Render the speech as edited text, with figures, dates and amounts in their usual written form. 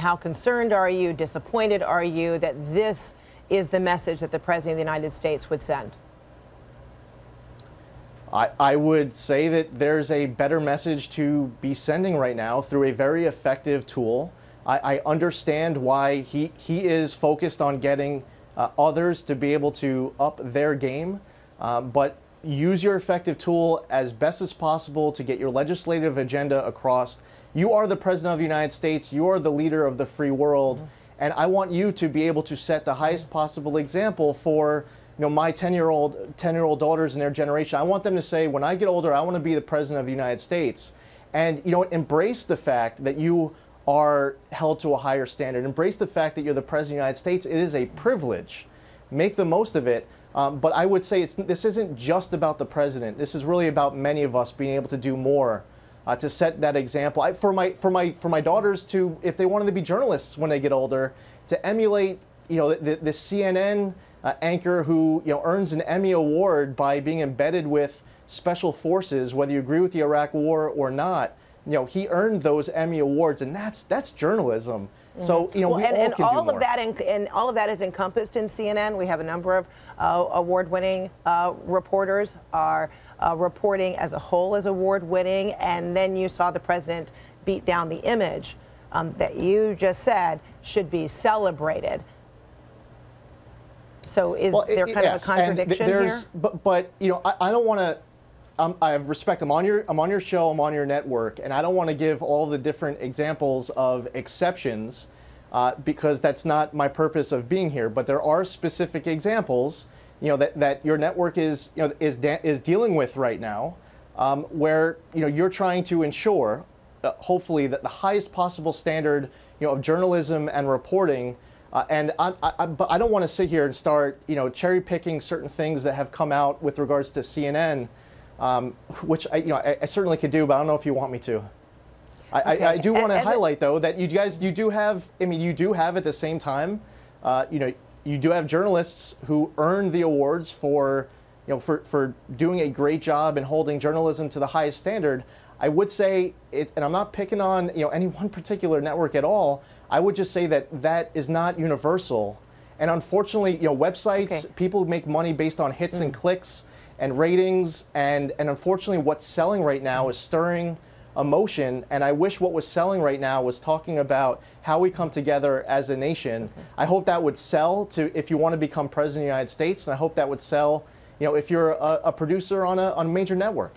How concerned are you, disappointed are you that this is the message that the President of the United States would send? I would say that there's a better message to be sending right now through a very effective tool. I understand why he is focused on getting others to be able to up their game, but use your effective tool as best as possible to get your legislative agenda across. You are the President of the United States. You are the leader of the free world. And I want you to be able to set the highest possible example for my 10-year-old daughters and their generation. I want them to say, when I get older, I want to be the President of the United States. And embrace the fact that you are held to a higher standard. Embrace the fact that you're the President of the United States. It is a privilege. Make the most of it. But I would say this isn't just about the President. This is really about many of us being able to do more to set that example. For my daughters to, if they wanted to be journalists when they get older, to emulate the CNN anchor who earns an Emmy Award by being embedded with special forces, whether you agree with the Iraq War or not. He earned those Emmy Awards, and that's journalism. So we all can do more. And all of that is encompassed in CNN. We have a number of award-winning reporters are reporting as a whole as award-winning, and then you saw the president beat down the image that you just said should be celebrated. So is there kind of a contradiction here? But I don't want to. I have respect. I'm on your show. I'm on your network, and I don't want to give all the different examples of exceptions because that's not my purpose of being here. But there are specific examples, that your network is dealing with right now, where you're trying to ensure, hopefully, that the highest possible standard of journalism and reporting. But I don't want to sit here and start cherry picking certain things that have come out with regards to CNN. Which I certainly could do, but I don't know if you want me to. I do want to highlight though that you do have. I mean, you do have at the same time, you do have journalists who earn the awards for doing a great job and holding journalism to the highest standard. I would say it, and I'm not picking on any one particular network at all. I would just say that is not universal, and unfortunately, websites, people make money based on hits and clicks and ratings, and unfortunately what's selling right now is stirring emotion, and I wish what was selling right now was talking about how we come together as a nation. I hope that would sell if you want to become President of the United States, and I hope that would sell if you're a producer on a major network.